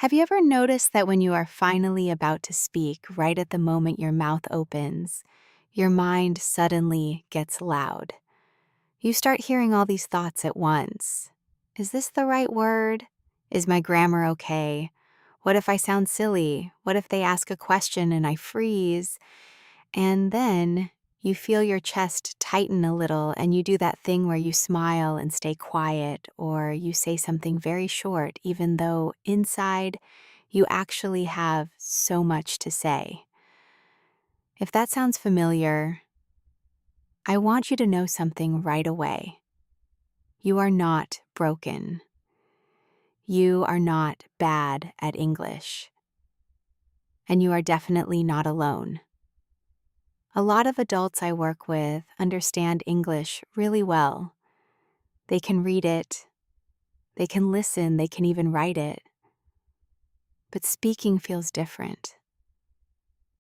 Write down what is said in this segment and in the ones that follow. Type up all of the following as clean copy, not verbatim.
Have you ever noticed that when you are finally about to speak, right at the moment your mouth opens, your mind suddenly gets loud? You start hearing all these thoughts at once. Is this the right word? Is my grammar okay? What if I sound silly? What if they ask a question and I freeze? And then you feel your chest tighten a little and you do that thing where you smile and stay quiet, or you say something very short, even though inside you actually have so much to say. If that sounds familiar, I want you to know something right away. You are not broken. You are not bad at English. And you are definitely not alone. A lot of adults I work with understand English really well. They can read it, they can listen, they can even write it. But speaking feels different.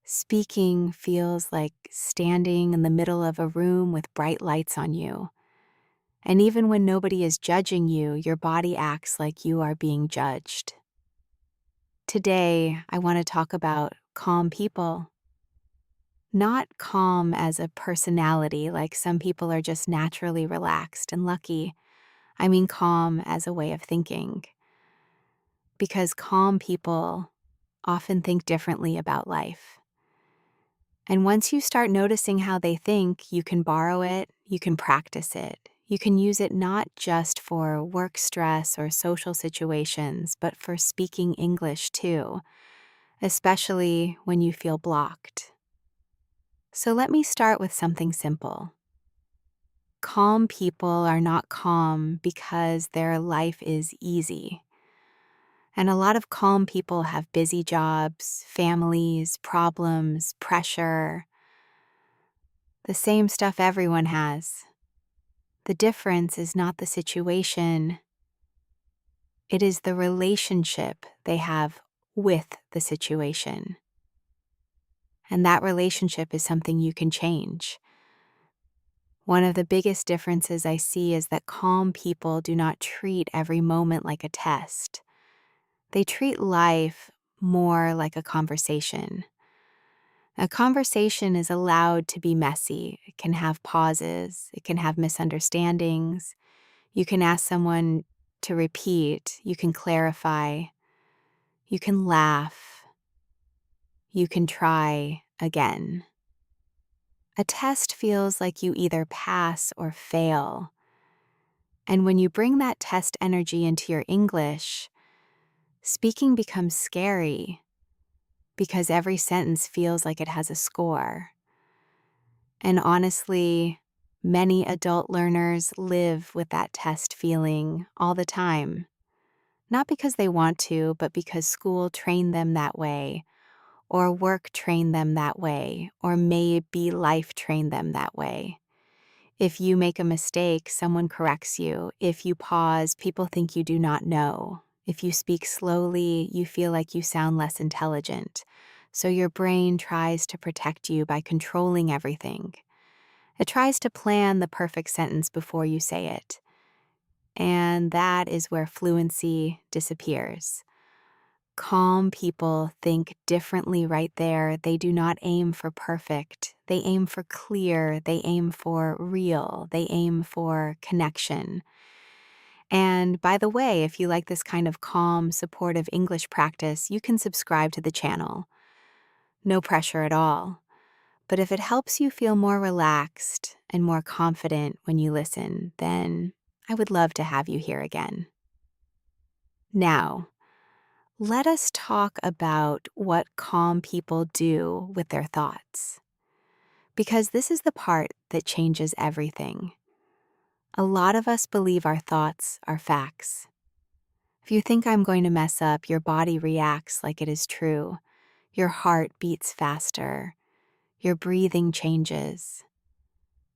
Speaking feels like standing in the middle of a room with bright lights on you. And even when nobody is judging you, your body acts like you are being judged. Today, I want to talk about calm people. Not calm as a personality, like some people are just naturally relaxed and lucky. I mean calm as a way of thinking. Because calm people often think differently about life. And once you start noticing how they think, you can borrow it, you can practice it. You can use it not just for work stress or social situations, but for speaking English too, especially when you feel blocked. So let me start with something simple. Calm people are not calm because their life is easy. And a lot of calm people have busy jobs, families, problems, pressure, the same stuff everyone has. The difference is not the situation, it is the relationship they have with the situation. And that relationship is something you can change. One of the biggest differences I see is that calm people do not treat every moment like a test. They treat life more like a conversation. A conversation is allowed to be messy. It can have pauses, it can have misunderstandings. You can ask someone to repeat, you can clarify, you can laugh, you can try again. A test feels like you either pass or fail. And when you bring that test energy into your English, speaking becomes scary because every sentence feels like it has a score. And honestly, many adult learners live with that test feeling all the time. Not because they want to, but because school trained them that way, or work trained them that way, or maybe life trained them that way. If you make a mistake, someone corrects you. If you pause, people think you do not know. If you speak slowly, you feel like you sound less intelligent. So your brain tries to protect you by controlling everything. It tries to plan the perfect sentence before you say it. And that is where fluency disappears. Calm people think differently right there. They do not aim for perfect. They aim for clear. They aim for real. They aim for connection. And by the way, if you like this kind of calm, supportive English practice, you can subscribe to the channel. No pressure at all. But if it helps you feel more relaxed and more confident when you listen, then I would love to have you here again. Now, let us talk about what calm people do with their thoughts, because this is the part that changes everything. A lot of us believe our thoughts are facts. If you think I'm going to mess up, your body reacts like it is true. Your heart beats faster. Your breathing changes.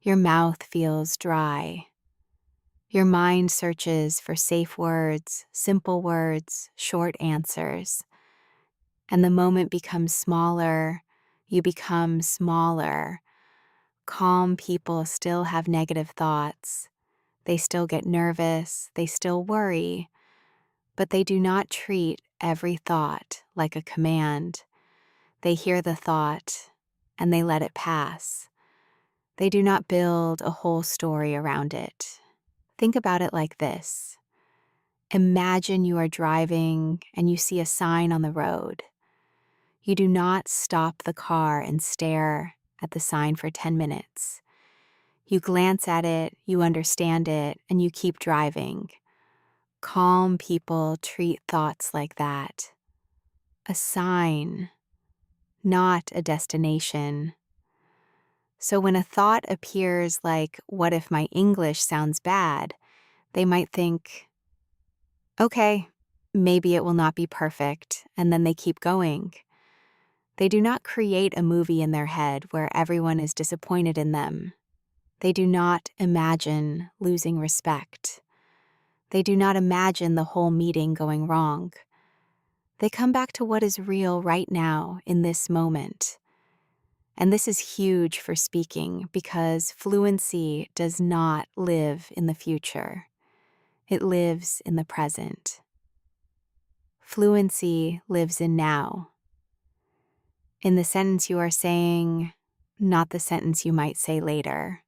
Your mouth feels dry. Your mind searches for safe words, simple words, short answers. And the moment becomes smaller, you become smaller. Calm people still have negative thoughts. They still get nervous, they still worry, but they do not treat every thought like a command. They hear the thought and they let it pass. They do not build a whole story around it. Think about it like this. Imagine you are driving and you see a sign on the road. You do not stop the car and stare at the sign for 10 minutes. You glance at it, you understand it, and you keep driving. Calm people treat thoughts like that. A sign, not a destination. So when a thought appears like, what if my English sounds bad? They might think, okay, maybe it will not be perfect, and then they keep going. They do not create a movie in their head where everyone is disappointed in them. They do not imagine losing respect. They do not imagine the whole meeting going wrong. They come back to what is real right now in this moment. And this is huge for speaking because fluency does not live in the future. It lives in the present. Fluency lives in now. In the sentence you are saying, not the sentence you might say later.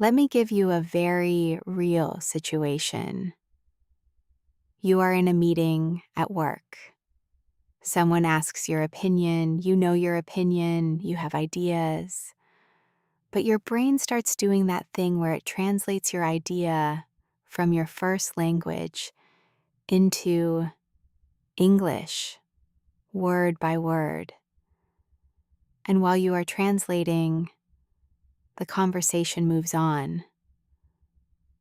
Let me give you a very real situation. You are in a meeting at work. Someone asks your opinion, you know your opinion, you have ideas. But your brain starts doing that thing where it translates your idea from your first language into English, word by word. And while you are translating, the conversation moves on.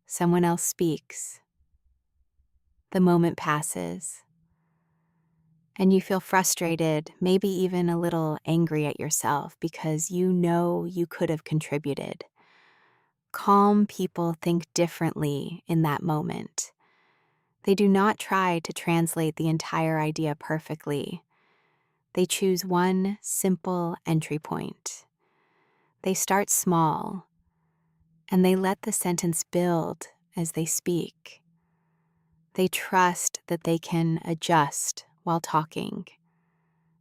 Someone else speaks. The moment passes. And you feel frustrated, maybe even a little angry at yourself because you know you could have contributed. Calm people think differently in that moment. They do not try to translate the entire idea perfectly. They choose one simple entry point. They start small, and they let the sentence build as they speak. They trust that they can adjust while talking.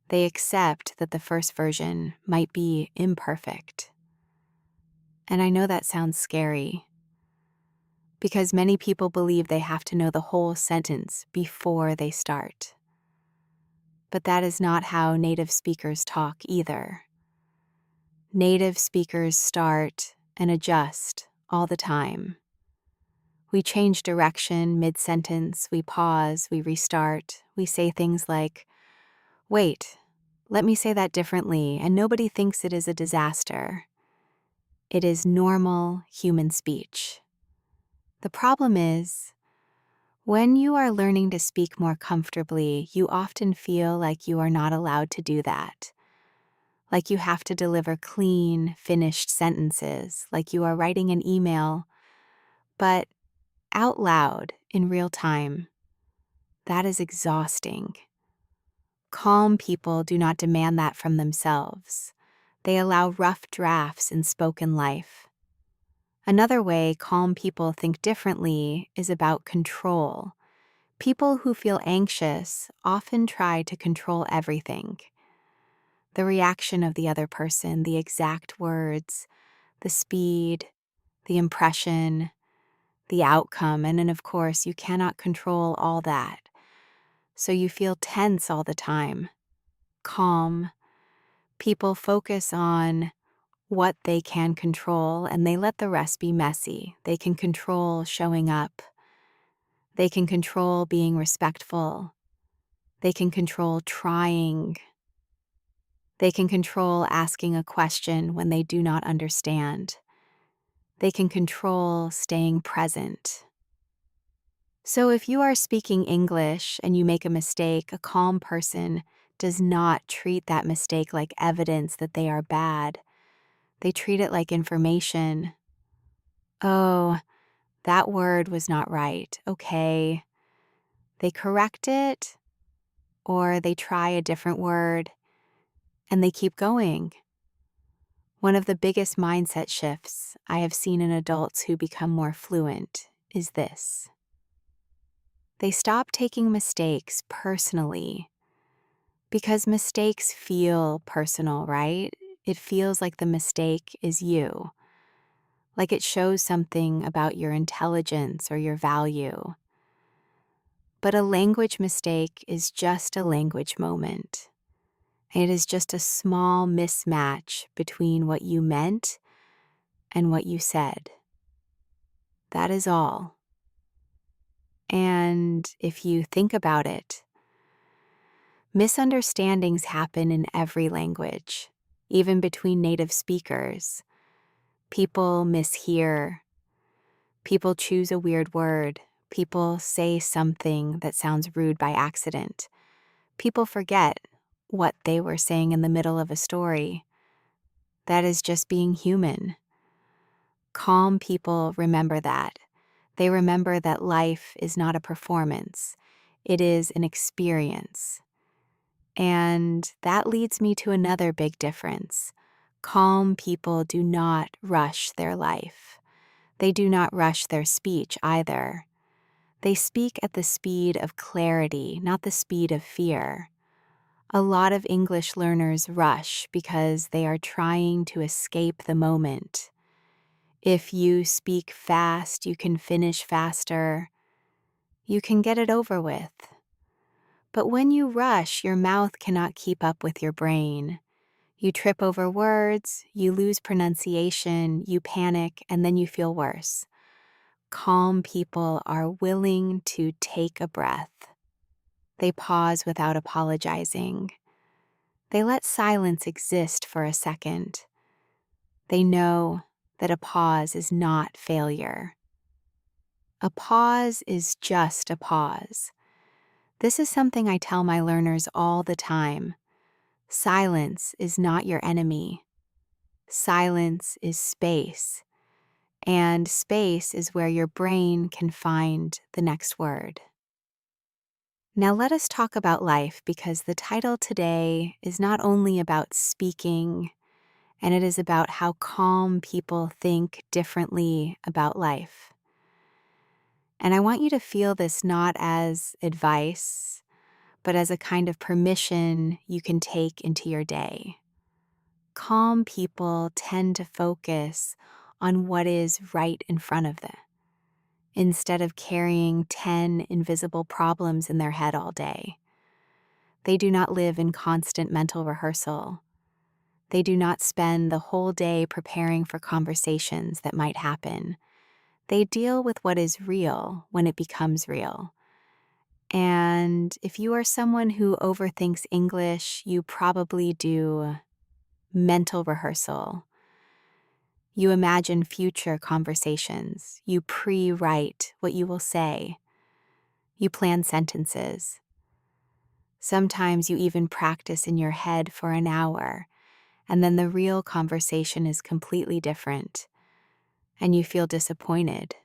They accept that the first version might be imperfect. And I know that sounds scary, because many people believe they have to know the whole sentence before they start. But that is not how native speakers talk either. Native speakers start and adjust all the time. We change direction mid-sentence, we pause, we restart, we say things like, wait, let me say that differently, and nobody thinks it is a disaster. It is normal human speech. The problem is, when you are learning to speak more comfortably, you often feel like you are not allowed to do that. Like you have to deliver clean, finished sentences, like you are writing an email, but out loud in real time. That is exhausting. Calm people do not demand that from themselves. They allow rough drafts in spoken life. Another way calm people think differently is about control. People who feel anxious often try to control everything. The reaction of the other person, the exact words, the speed, the impression, the outcome, and then of course you cannot control all that. So you feel tense all the time. Calm. People focus on what they can control and they let the rest be messy. They can control showing up. They can control being respectful. They can control trying. They can control asking a question when they do not understand. They can control staying present. So if you are speaking English and you make a mistake, a calm person does not treat that mistake like evidence that they are bad. They treat it like information. Oh, that word was not right. Okay. They correct it, or they try a different word, and they keep going. One of the biggest mindset shifts I have seen in adults who become more fluent is this. They stop taking mistakes personally because mistakes feel personal, right? It feels like the mistake is you, like it shows something about your intelligence or your value. But a language mistake is just a language moment. It is just a small mismatch between what you meant and what you said. That is all. And if you think about it, misunderstandings happen in every language, even between native speakers. People mishear, people choose a weird word, people say something that sounds rude by accident. People forget what they were saying in the middle of a story. That is just being human. Calm people remember that. They remember that life is not a performance, it is an experience. And that leads me to another big difference. Calm people do not rush their life. They do not rush their speech either. They speak at the speed of clarity, not the speed of fear. A lot of English learners rush because they are trying to escape the moment. If you speak fast, you can finish faster. You can get it over with. But when you rush, your mouth cannot keep up with your brain. You trip over words, you lose pronunciation, you panic, and then you feel worse. Calm people are willing to take a breath. They pause without apologizing. They let silence exist for a second. They know that a pause is not failure. A pause is just a pause. This is something I tell my learners all the time. Silence is not your enemy. Silence is space. And space is where your brain can find the next word. Now let us talk about life, because the title today is not only about speaking, and it is about how calm people think differently about life. And I want you to feel this not as advice, but as a kind of permission you can take into your day. Calm people tend to focus on what is right in front of them, instead of carrying 10 invisible problems in their head all day. They do not live in constant mental rehearsal. They do not spend the whole day preparing for conversations that might happen. They deal with what is real when it becomes real. And if you are someone who overthinks English, you probably do mental rehearsal. You imagine future conversations. You pre-write what you will say. You plan sentences. Sometimes you even practice in your head for an hour, and then the real conversation is completely different, and you feel disappointed.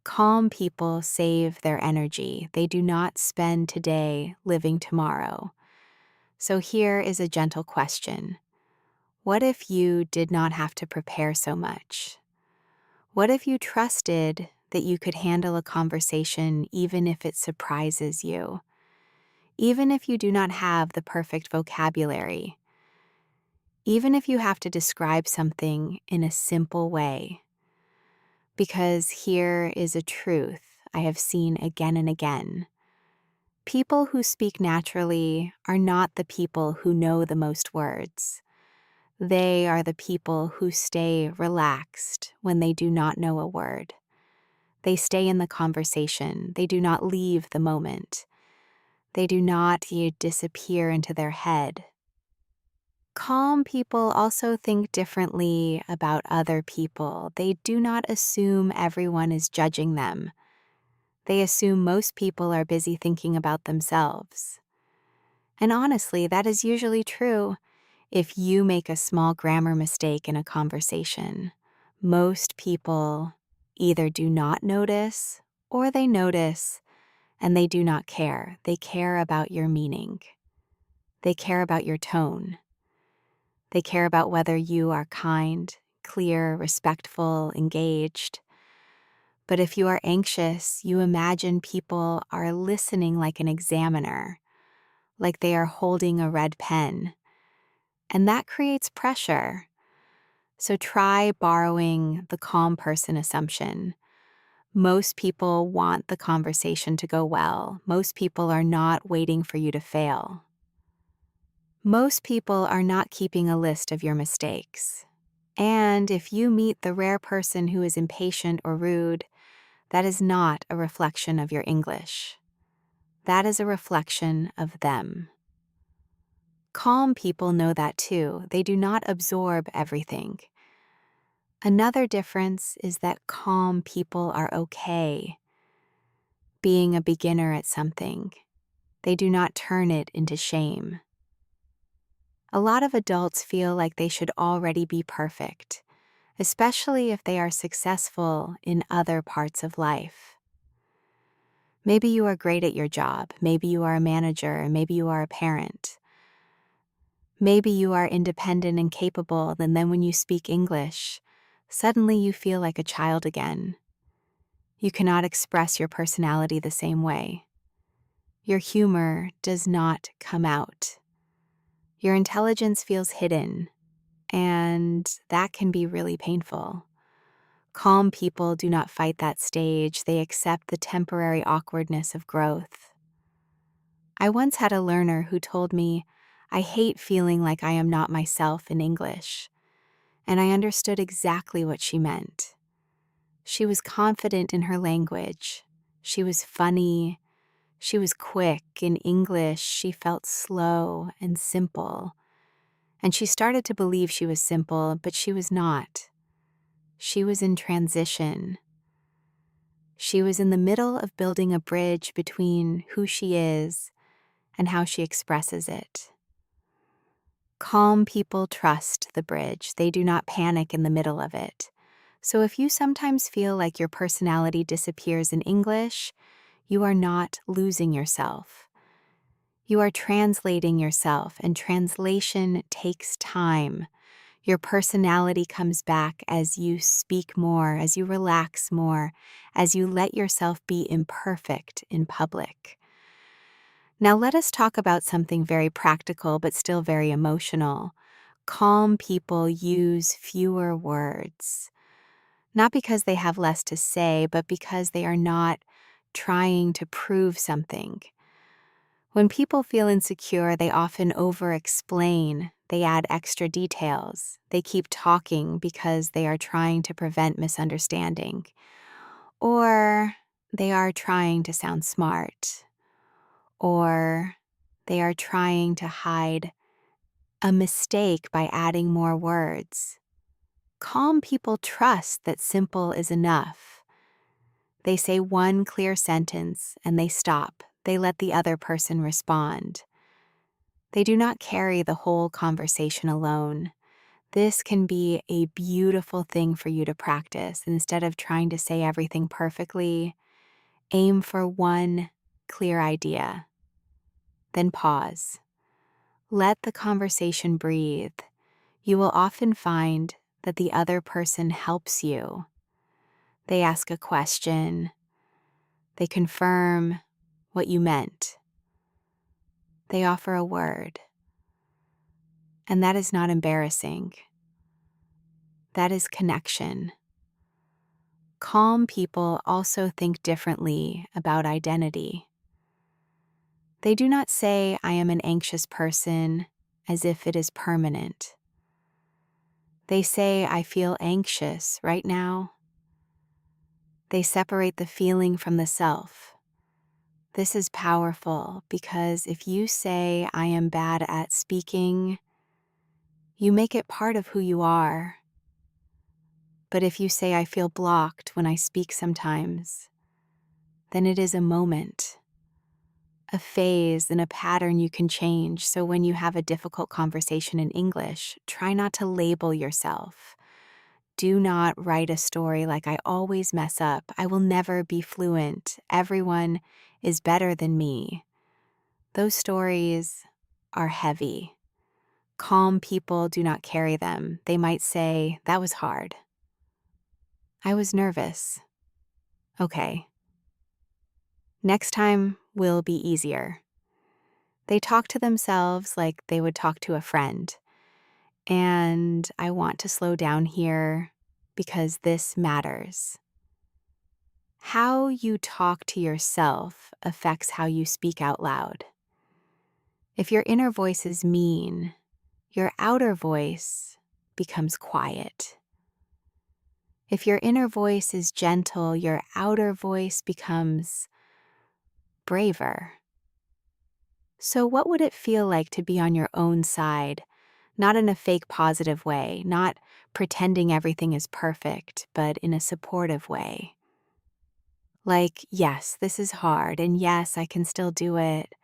Calm people save their energy. They do not spend today living tomorrow. So here is a gentle question. What if you did not have to prepare so much? What if you trusted that you could handle a conversation even if it surprises you? Even if you do not have the perfect vocabulary? Even if you have to describe something in a simple way? Because here is a truth I have seen again and again. People who speak naturally are not the people who know the most words. They are the people who stay relaxed when they do not know a word. They stay in the conversation. They do not leave the moment. They do not disappear into their head. Calm people also think differently about other people. They do not assume everyone is judging them. They assume most people are busy thinking about themselves. And honestly, that is usually true. If you make a small grammar mistake in a conversation, most people either do not notice or they notice and they do not care. They care about your meaning. They care about your tone. They care about whether you are kind, clear, respectful, engaged. But if you are anxious, you imagine people are listening like an examiner, like they are holding a red pen. And that creates pressure. So try borrowing the calm person assumption. Most people want the conversation to go well. Most people are not waiting for you to fail. Most people are not keeping a list of your mistakes. And if you meet the rare person who is impatient or rude, that is not a reflection of your English. That is a reflection of them. Calm people know that too. They do not absorb everything. Another difference is that calm people are okay being a beginner at something. They do not turn it into shame. A lot of adults feel like they should already be perfect, especially if they are successful in other parts of life. Maybe you are great at your job. Maybe you are a manager. Maybe you are a parent. Maybe you are independent and capable, and then when you speak English, suddenly you feel like a child again. You cannot express your personality the same way. Your humor does not come out. Your intelligence feels hidden, and that can be really painful. Calm people do not fight that stage. They accept the temporary awkwardness of growth. I once had a learner who told me, "I hate feeling like I am not myself in English." And I understood exactly what she meant. She was confident in her language. She was funny. She was quick. In English, she felt slow and simple. And she started to believe she was simple, but she was not. She was in transition. She was in the middle of building a bridge between who she is and how she expresses it. Calm people trust the bridge. They do not panic in the middle of it. So if you sometimes feel like your personality disappears in English, you are not losing yourself. You are translating yourself, and translation takes time. Your personality comes back as you speak more, as you relax more, as you let yourself be imperfect in public. Now let us talk about something very practical but still very emotional. Calm people use fewer words. Not because they have less to say, but because they are not trying to prove something. When people feel insecure, they often over-explain. They add extra details. They keep talking because they are trying to prevent misunderstanding. Or they are trying to sound smart. Or they are trying to hide a mistake by adding more words. Calm people trust that simple is enough. They say one clear sentence and they stop. They let the other person respond. They do not carry the whole conversation alone. This can be a beautiful thing for you to practice. Instead of trying to say everything perfectly, aim for one clear idea. Then pause. Let the conversation breathe. You will often find that the other person helps you. They ask a question. They confirm what you meant. They offer a word. And that is not embarrassing. That is connection. Calm people also think differently about identity. They do not say, "I am an anxious person," as if it is permanent. They say, "I feel anxious right now." They separate the feeling from the self. This is powerful because if you say, "I am bad at speaking," you make it part of who you are. But if you say, "I feel blocked when I speak sometimes," then it is a moment, a phase, and a pattern you can change. So when you have a difficult conversation in English, try not to label yourself. Do not write a story like, "I always mess up. I will never be fluent. Everyone is better than me." Those stories are heavy. Calm people do not carry them. They might say, "That was hard. I was nervous. Okay, next time will be easier. They talk to themselves like they would talk to a friend. And I want to slow down here because this matters. How you talk to yourself affects how you speak out loud. If your inner voice is mean, your outer voice becomes quiet. If your inner voice is gentle, your outer voice becomes braver. So, what would it feel like to be on your own side? Not in a fake positive way, not pretending everything is perfect, but in a supportive way. Like, yes, this is hard, and yes, I can still do it.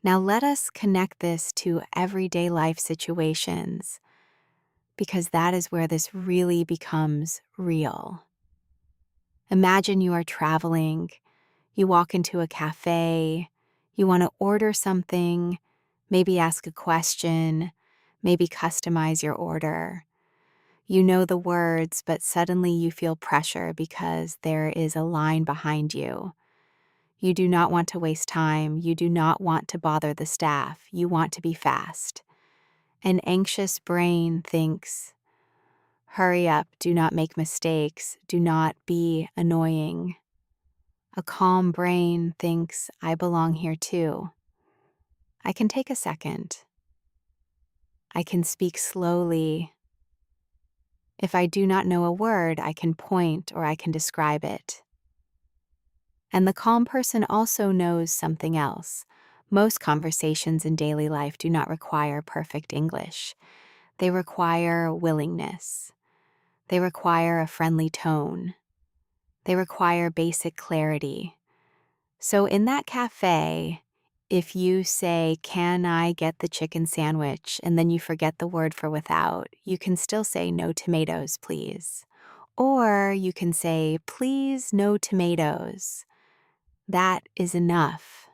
Now let us connect this to everyday life situations, because that is where this really becomes real. Imagine you are traveling, you walk into a cafe, you want to order something, maybe ask a question, maybe customize your order. You know the words, but suddenly you feel pressure because there is a line behind you. You do not want to waste time. You do not want to bother the staff. You want to be fast. An anxious brain thinks, hurry up, do not make mistakes, do not be annoying. A calm brain thinks, I belong here too. I can take a second. I can speak slowly. If I do not know a word, I can point or I can describe it. And the calm person also knows something else. Most conversations in daily life do not require perfect English. They require willingness. They require a friendly tone. They require basic clarity. So in that cafe, if you say, can I get the chicken sandwich? And then you forget the word for without, you can still say no tomatoes, please. Or you can say, please, no tomatoes. That is enough.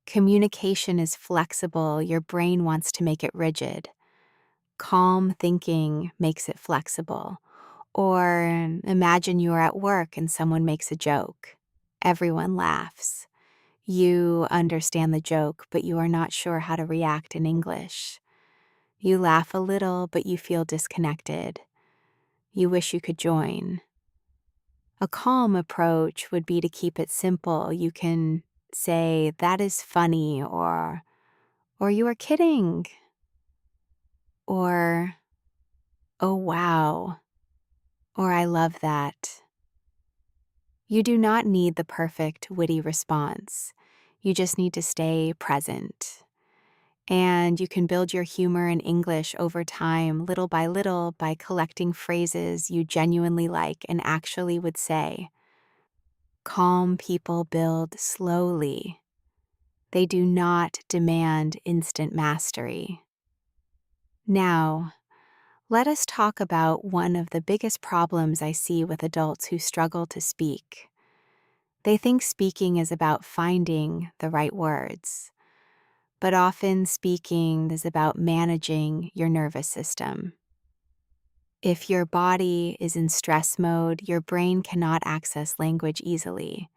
Communication is flexible. Your brain wants to make it rigid. Calm thinking makes it flexible. Or imagine you are at work and someone makes a joke. Everyone laughs. You understand the joke, but you are not sure how to react in English. You laugh a little, but you feel disconnected. You wish you could join. A calm approach would be to keep it simple. You can say, that is funny, or you are kidding, or, oh wow, or I love that. You do not need the perfect, witty response. You just need to stay present. And you can build your humor in English over time, little by collecting phrases you genuinely like and actually would say. Calm people build slowly. They do not demand instant mastery. Now, let us talk about one of the biggest problems I see with adults who struggle to speak. They think speaking is about finding the right words, but often speaking is about managing your nervous system. If your body is in stress mode, your brain cannot access language easily.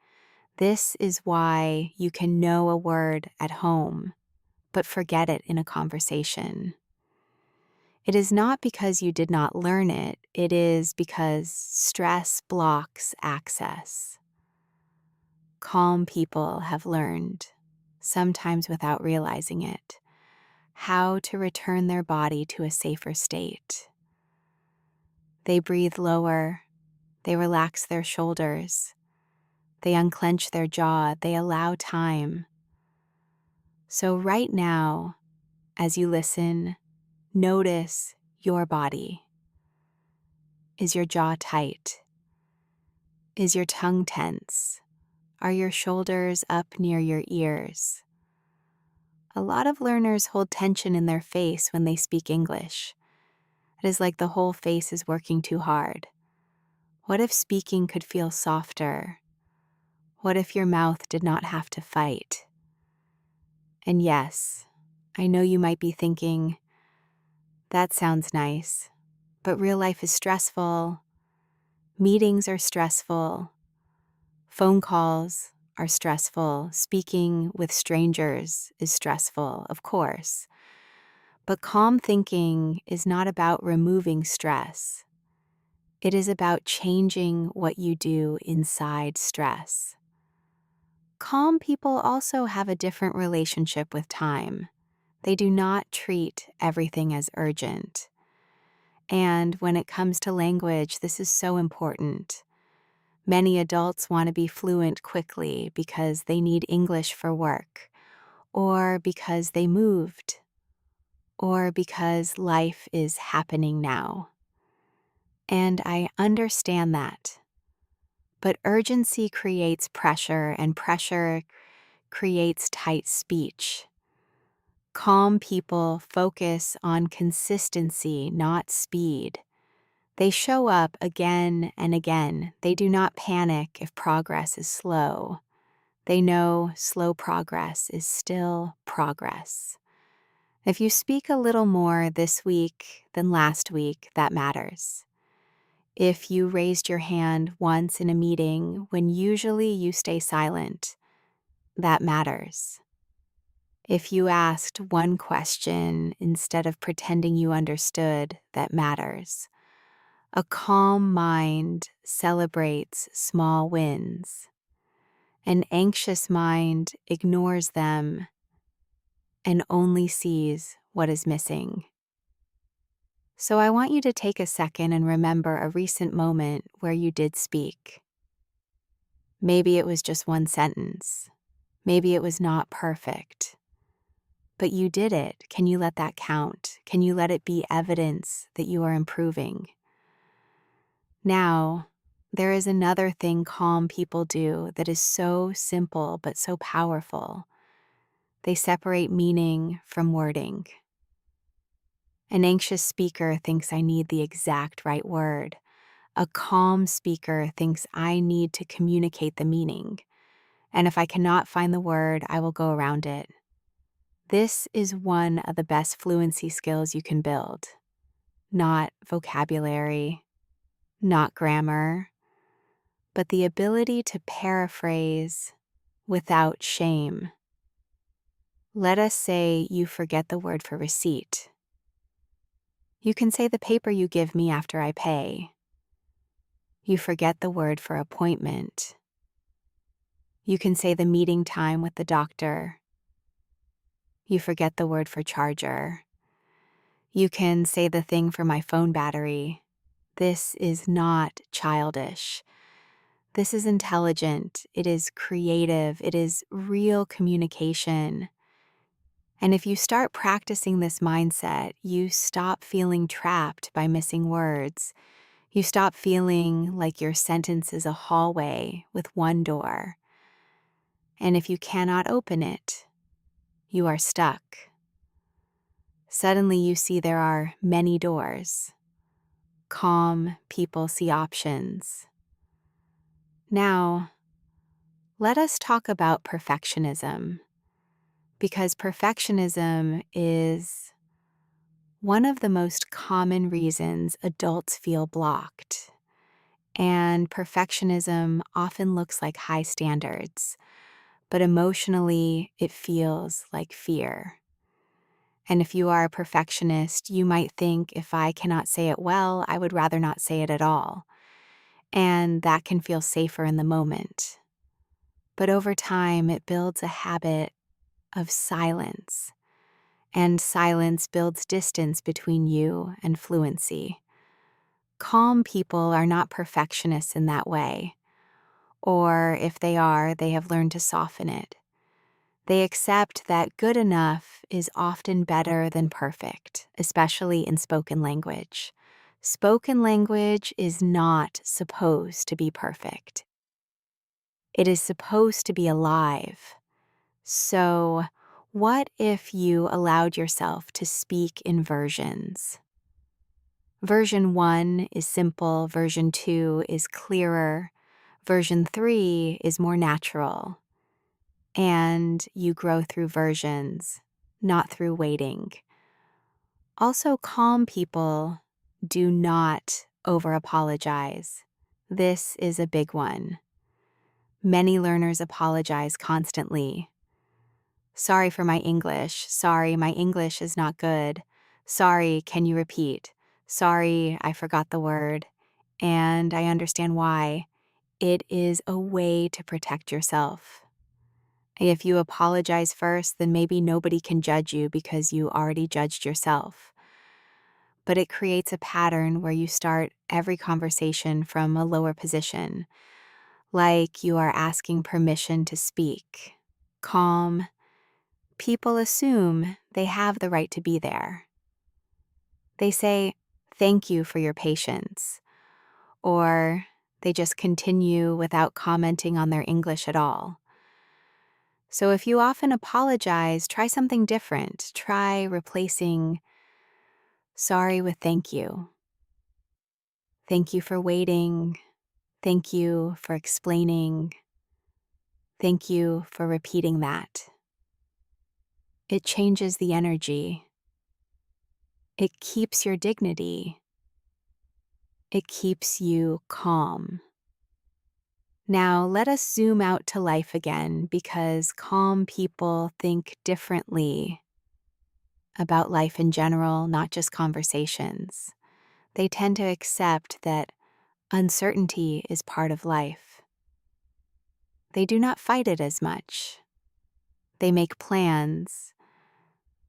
This is why you can know a word at home, but forget it in a conversation. It is not because you did not learn it, it is because stress blocks access. Calm people have learned, sometimes without realizing it, how to return their body to a safer state. They breathe lower, they relax their shoulders, they unclench their jaw, they allow time. So right now, as you listen, notice your body. Is your jaw tight? Is your tongue tense? Are your shoulders up near your ears? A lot of learners hold tension in their face when they speak English. It is like the whole face is working too hard. What if speaking could feel softer? What if your mouth did not have to fight? And yes, I know you might be thinking, that sounds nice, but real life is stressful. Meetings are stressful. Phone calls are stressful. Speaking with strangers is stressful, of course. But calm thinking is not about removing stress. It is about changing what you do inside stress. Calm people also have a different relationship with time. They do not treat everything as urgent. And when it comes to language, this is so important. Many adults want to be fluent quickly because they need English for work, or because they moved, or because life is happening now. And I understand that. But urgency creates pressure, and pressure creates tight speech. Calm people focus on consistency, not speed. They show up again and again. They do not panic if progress is slow. They know slow progress is still progress. If you speak a little more this week than last week, that matters. If you raised your hand once in a meeting when usually you stay silent, that matters. If you asked one question instead of pretending you understood, that matters. A calm mind celebrates small wins. An anxious mind ignores them and only sees what is missing. So I want you to take a second and remember a recent moment where you did speak. Maybe it was just one sentence. Maybe it was not perfect. But you did it. Can you let that count? Can you let it be evidence that you are improving? Now, there is another thing calm people do that is so simple but so powerful. They separate meaning from wording. An anxious speaker thinks I need the exact right word. A calm speaker thinks I need to communicate the meaning. And if I cannot find the word, I will go around it. This is one of the best fluency skills you can build. Not vocabulary, not grammar, but the ability to paraphrase without shame. Let us say you forget the word for receipt. You can say the paper you give me after I pay. You forget the word for appointment. You can say the meeting time with the doctor. You forget the word for charger. You can say the thing for my phone battery. This is not childish. This is intelligent. It is creative. It is real communication. And if you start practicing this mindset, you stop feeling trapped by missing words. You stop feeling like your sentence is a hallway with one door. And if you cannot open it, you are stuck. Suddenly you see there are many doors. Calm people see options. Now, let us talk about perfectionism, because perfectionism is one of the most common reasons adults feel blocked. And perfectionism often looks like high standards, but emotionally it feels like fear. And if you are a perfectionist, you might think if I cannot say it well, I would rather not say it at all. And that can feel safer in the moment. But over time, it builds a habit of silence. And silence builds distance between you and fluency. Calm people are not perfectionists in that way. Or if they are, they have learned to soften it. They accept that good enough is often better than perfect, especially in spoken language. Spoken language is not supposed to be perfect. It is supposed to be alive. So, what if you allowed yourself to speak in versions? Version 1 is simple, version 2 is clearer, version 3 is more natural. And you grow through versions, not through waiting. Also, calm people do not over-apologize. This is a big one. Many learners apologize constantly. Sorry for my English. Sorry, my English is not good. Sorry, can you repeat? Sorry, I forgot the word. And I understand why. It is a way to protect yourself. If you apologize first, then maybe nobody can judge you because you already judged yourself. But it creates a pattern where you start every conversation from a lower position, like you are asking permission to speak. Calm. People assume they have the right to be there. They say, "Thank you for your patience," or they just continue without commenting on their English at all. So if you often apologize, try something different. Try replacing sorry with thank you. Thank you for waiting. Thank you for explaining. Thank you for repeating that. It changes the energy. It keeps your dignity. It keeps you calm. Now, let us zoom out to life again because calm people think differently about life in general, not just conversations. They tend to accept that uncertainty is part of life. They do not fight it as much. They make plans,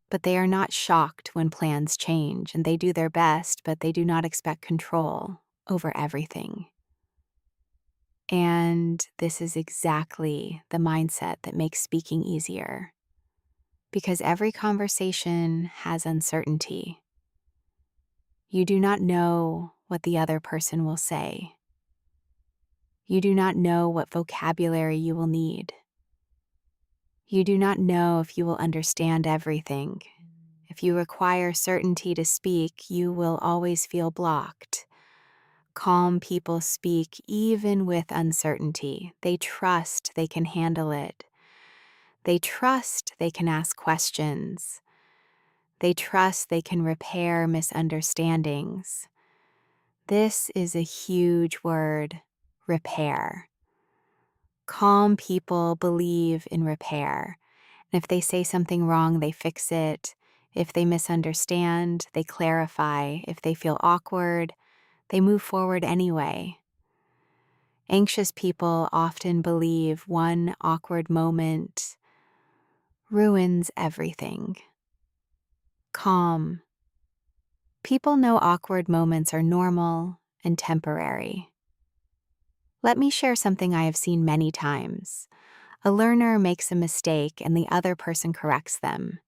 but they are not shocked when plans change, and they do their best, but they do not expect control over everything. And this is exactly the mindset that makes speaking easier, because every conversation has uncertainty. You do not know what the other person will say. You do not know what vocabulary you will need. You do not know if you will understand everything. If you require certainty to speak, you will always feel blocked. Calm people speak even with uncertainty. They trust they can handle it. They trust they can ask questions. They trust they can repair misunderstandings. This is a huge word, repair. Calm people believe in repair. And if they say something wrong, they fix it. If they misunderstand, they clarify. If they feel awkward, they move forward anyway. Anxious people often believe one awkward moment ruins everything. Calm. People know awkward moments are normal and temporary. Let me share something I have seen many times. A learner makes a mistake and the other person corrects them.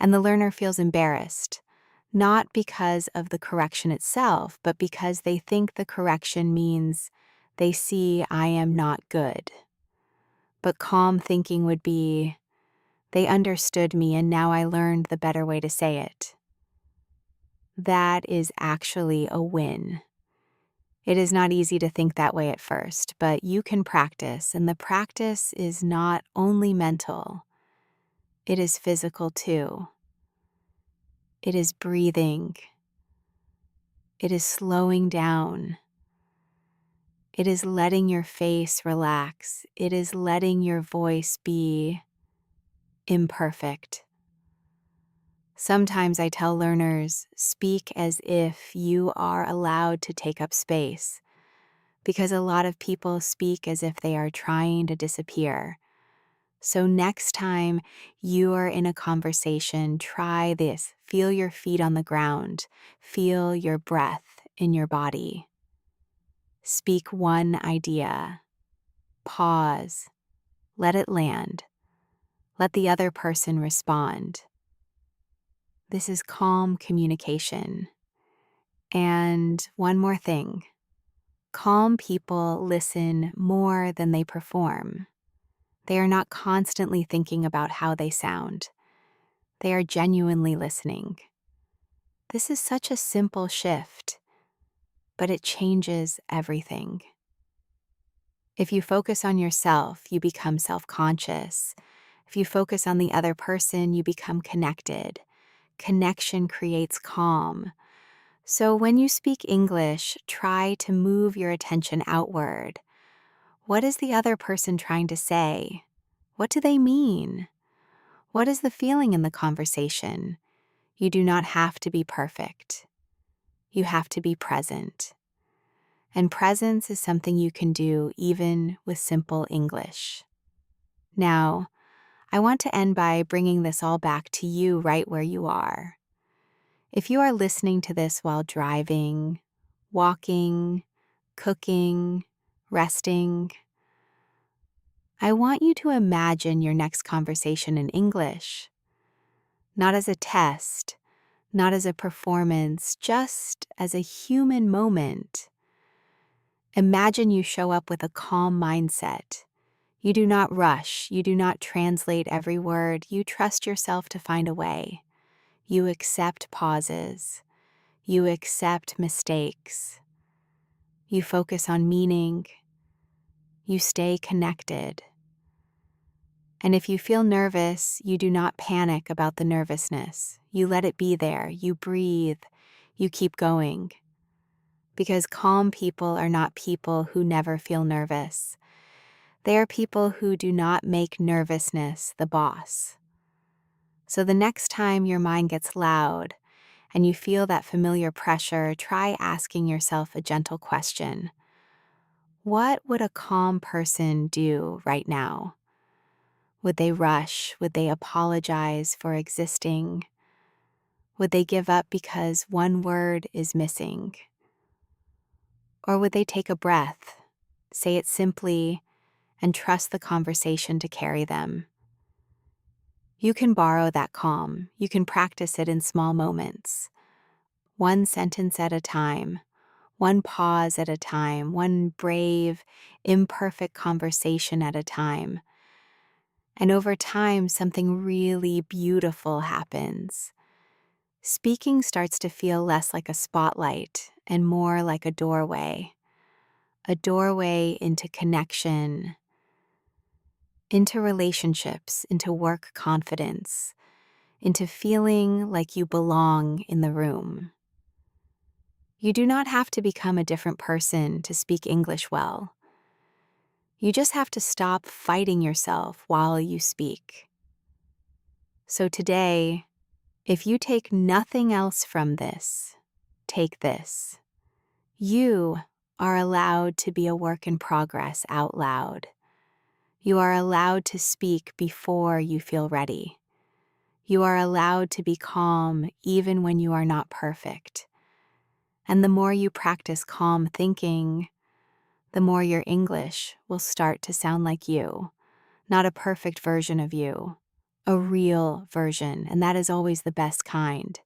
And the learner feels embarrassed, not because of the correction itself, but because they think the correction means they see I am not good. But calm thinking would be, they understood me and now I learned the better way to say it. That is actually a win. It is not easy to think that way at first, but you can practice, and the practice is not only mental, it is physical too. It is breathing. It is slowing down. It is letting your face relax. It is letting your voice be imperfect. Sometimes I tell learners, speak as if you are allowed to take up space, because a lot of people speak as if they are trying to disappear. So next time you are in a conversation, try this. Feel your feet on the ground. Feel your breath in your body. Speak one idea. Pause. Let it land. Let the other person respond. This is calm communication. And one more thing. Calm people listen more than they perform. They are not constantly thinking about how they sound. They are genuinely listening. This is such a simple shift, but it changes everything. If you focus on yourself, you become self-conscious. If you focus on the other person, you become connected. Connection creates calm. So when you speak English, try to move your attention outward. What is the other person trying to say? What do they mean? What is the feeling in the conversation? You do not have to be perfect. You have to be present. And presence is something you can do even with simple English. Now, I want to end by bringing this all back to you right where you are. If you are listening to this while driving, walking, cooking, resting, I want you to imagine your next conversation in English, not as a test, not as a performance, just as a human moment. Imagine you show up with a calm mindset. You do not rush, you do not translate every word, you trust yourself to find a way. You accept pauses, you accept mistakes, you focus on meaning, you stay connected. And if you feel nervous, you do not panic about the nervousness. You let it be there, you breathe, you keep going. Because calm people are not people who never feel nervous. They are people who do not make nervousness the boss. So the next time your mind gets loud and you feel that familiar pressure, try asking yourself a gentle question. What would a calm person do right now? Would they rush? Would they apologize for existing? Would they give up because one word is missing? Or would they take a breath, say it simply, and trust the conversation to carry them? You can borrow that calm. You can practice it in small moments. One sentence at a time, one pause at a time, one brave, imperfect conversation at a time. And over time, something really beautiful happens. Speaking starts to feel less like a spotlight and more like a doorway into connection, into relationships, into work confidence, into feeling like you belong in the room. You do not have to become a different person to speak English well. You just have to stop fighting yourself while you speak. So today, if you take nothing else from this, take this. You are allowed to be a work in progress out loud. You are allowed to speak before you feel ready. You are allowed to be calm even when you are not perfect. And the more you practice calm thinking, the more your English will start to sound like you, not a perfect version of you, a real version, and that is always the best kind.